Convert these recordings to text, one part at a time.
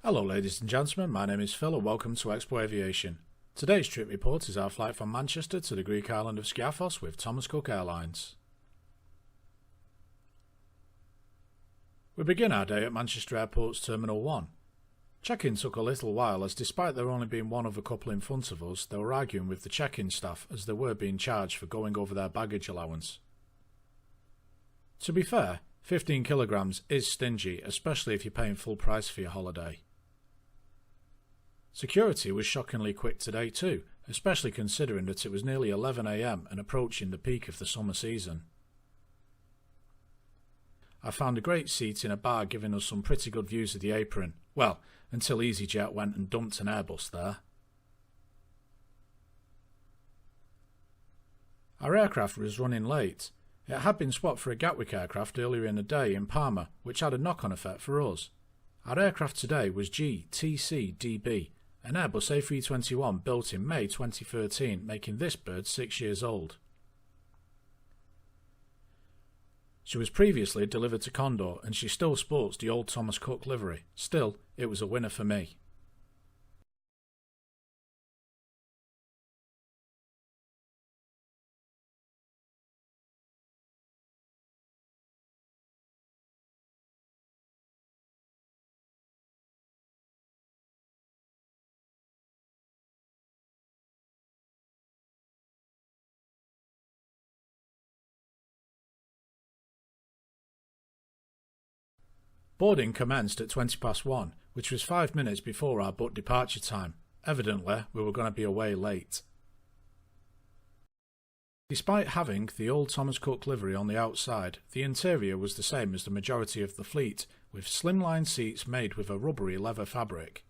Hello ladies and gentlemen, my name is Phil and welcome to Expo Aviation. Today's trip report is our flight from Manchester to the Greek Island of Skiathos with Thomas Cook Airlines. We begin our day at Manchester Airport's Terminal 1. Check-in took a little while as despite there only being one other couple in front of us, they were arguing with the check-in staff as they were being charged for going over their baggage allowance. To be fair, 15 kilograms is stingy, especially if you're paying full price for your holiday. Security was shockingly quick today too, especially considering that it was nearly 11 AM and approaching the peak of the summer season. I found a great seat in a bar giving us some pretty good views of the apron, well, until EasyJet went and dumped an Airbus there. Our aircraft was running late. It had been swapped for a Gatwick aircraft earlier in the day in Parma, which had a knock-on effect for us. Our aircraft today was G-TCDB, an Airbus A321 built in May 2013, making this bird 6 years old. She was previously delivered to Condor and she still sports the old Thomas Cook livery. Still, it was a winner for me. Boarding commenced at 1:20, which was 5 minutes before our booked departure time. Evidently, we were going to be away late. Despite having the old Thomas Cook livery on the outside, the interior was the same as the majority of the fleet, with slimline seats made with a rubbery leather fabric.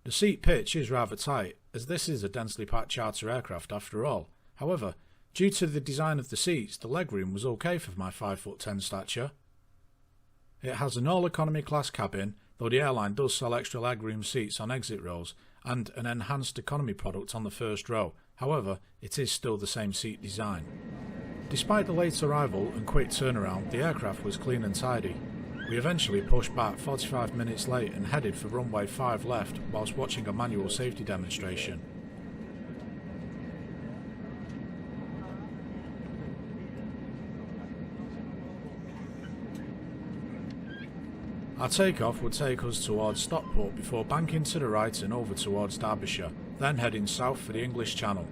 The seat pitch is rather tight, as this is a densely packed charter aircraft after all. However, due to the design of the seats, the legroom was okay for my 5'10" stature. It has an all-economy class cabin, though the airline does sell extra legroom seats on exit rows and an enhanced economy product on the first row. However, it is still the same seat design. Despite the late arrival and quick turnaround, the aircraft was clean and tidy. We eventually pushed back 45 minutes late and headed for runway 5 left whilst watching a manual safety demonstration. Our takeoff would take us towards Stockport before banking to the right and over towards Derbyshire, then heading south for the English Channel.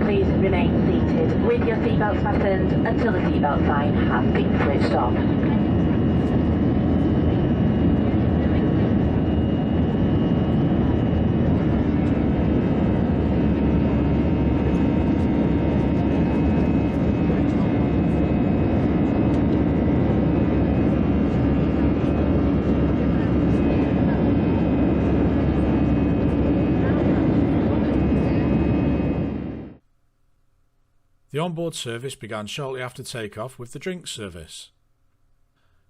Please remain seated with your seatbelts fastened until the seatbelt sign has been switched off. The onboard service began shortly after takeoff with the drinks service.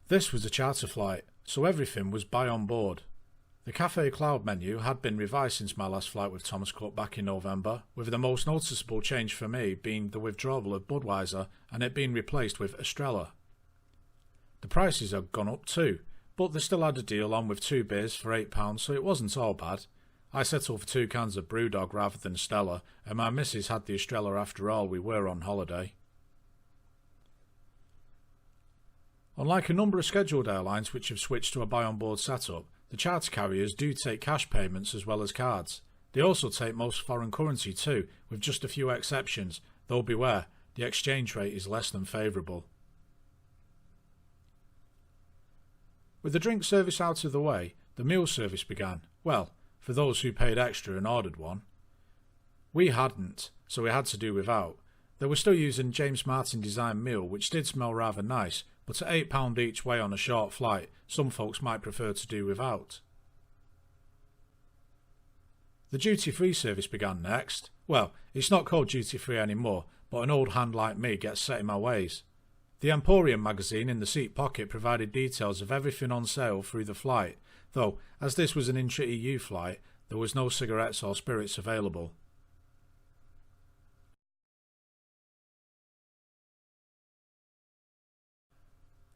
This was a charter flight, so everything was buy on board. The Cafe Cloud menu had been revised since my last flight with Thomas Cook back in November, with the most noticeable change for me being the withdrawal of Budweiser and it being replaced with Estrella. The prices had gone up too, but they still had a deal on with 2 beers for £8, so it wasn't all bad. I settled for 2 cans of Brewdog rather than Stella, and my missus had the Estrella after all, we were on holiday. Unlike a number of scheduled airlines which have switched to a buy-on-board setup, the charter carriers do take cash payments as well as cards. They also take most foreign currency too, with just a few exceptions, though beware, the exchange rate is less than favourable. With the drink service out of the way, the meal service began, well, for those who paid extra and ordered one. We hadn't, so we had to do without. They were still using James Martin designed meal, which did smell rather nice, but at £8 each way on a short flight, some folks might prefer to do without. The duty-free service began next. Well, it's not called duty-free anymore, but an old hand like me gets set in my ways. The Emporium magazine in the seat pocket provided details of everything on sale through the flight, though, as this was an intra-EU flight, there was no cigarettes or spirits available.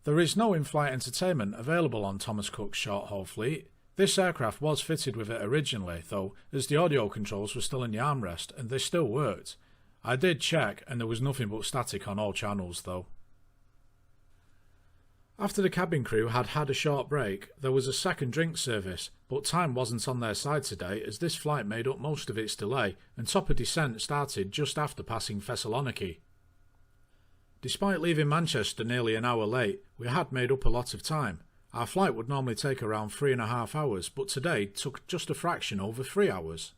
There is no in-flight entertainment available on Thomas Cook's short-haul fleet. This aircraft was fitted with it originally, though, as the audio controls were still in the armrest, and they still worked. I did check, and there was nothing but static on all channels, though. After the cabin crew had had a short break, there was a second drink service, but time wasn't on their side today as this flight made up most of its delay, and top of descent started just after passing Thessaloniki. Despite leaving Manchester nearly an hour late, we had made up a lot of time. Our flight would normally take around 3.5 hours, but today took just a fraction over 3 hours.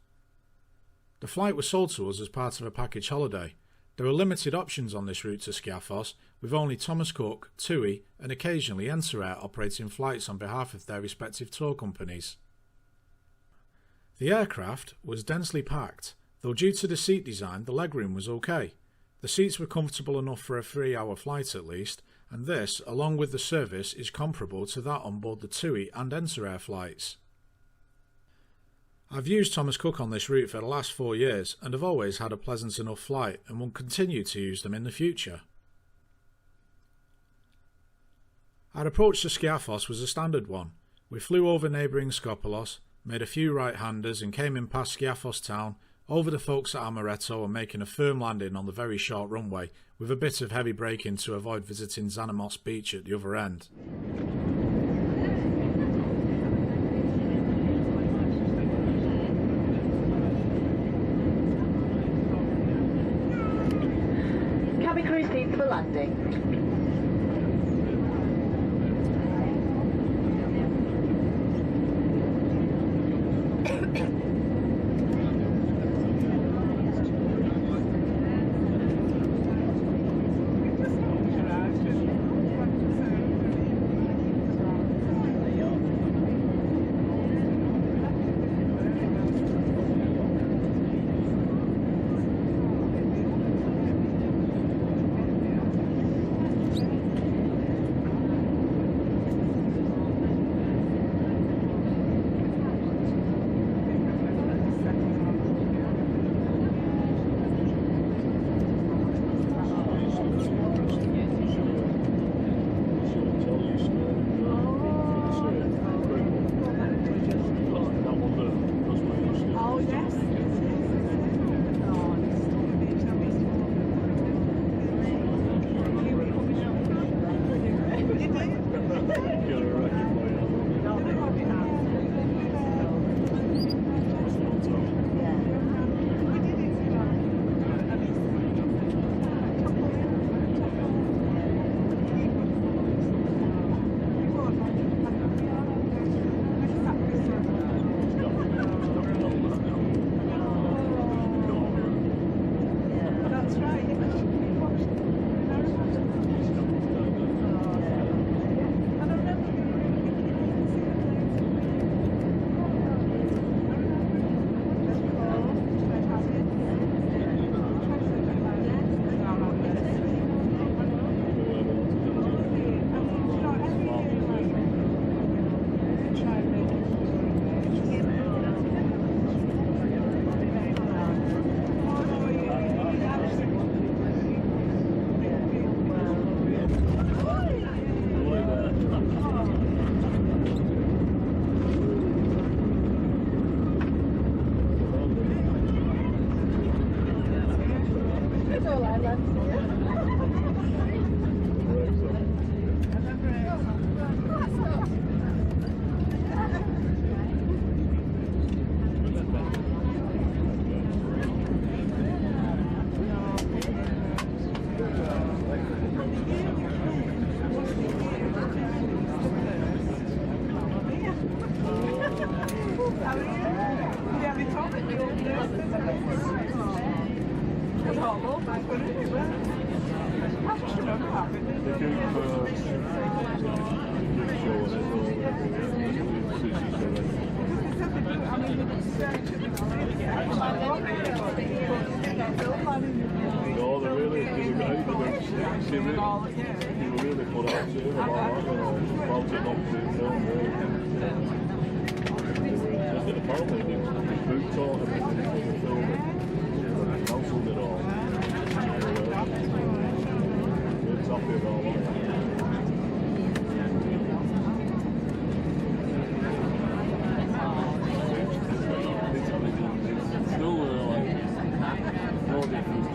The flight was sold to us as part of a package holiday. There are limited options on this route to Skiathos, with only Thomas Cook, TUI and occasionally Enserair operating flights on behalf of their respective tour companies. The aircraft was densely packed, though due to the seat design the legroom was okay. The seats were comfortable enough for a 3-hour flight at least, and this, along with the service, is comparable to that on board the TUI and Enserair flights. I've used Thomas Cook on this route for the last 4 years and have always had a pleasant enough flight and will continue to use them in the future. Our approach to Skiathos was a standard one. We flew over neighbouring Skopelos, made a few right-handers and came in past Skiathos town, over the folks at Amaretto and making a firm landing on the very short runway, with a bit of heavy braking to avoid visiting Xanamos Beach at the other end. Cabin crew seats for landing. No, they really put out to it about it not being filmed. And apparently the food taught everything for the filming. Cancelled it all. It's happy about that. It's still no difference.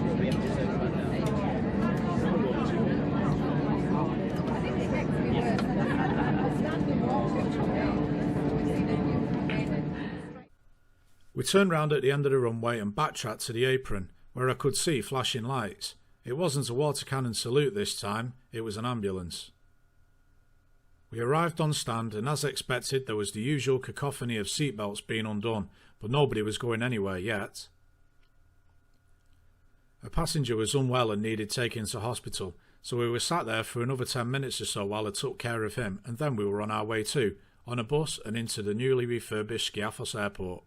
We turned round at the end of the runway and backtracked to the apron, where I could see flashing lights. It wasn't a water cannon salute this time, it was an ambulance. We arrived on stand, and as expected there was the usual cacophony of seatbelts being undone, but nobody was going anywhere yet. A passenger was unwell and needed taking to hospital, so we were sat there for another 10 minutes or so while I took care of him, and then we were on our way too, on a bus and into the newly refurbished Skiathos airport.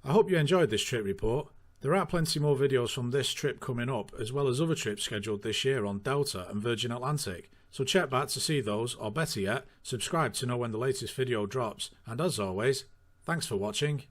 I hope you enjoyed this trip report. There are plenty more videos from this trip coming up, as well as other trips scheduled this year on Delta and Virgin Atlantic, so check back to see those, or better yet, subscribe to know when the latest video drops, and as always, thanks for watching.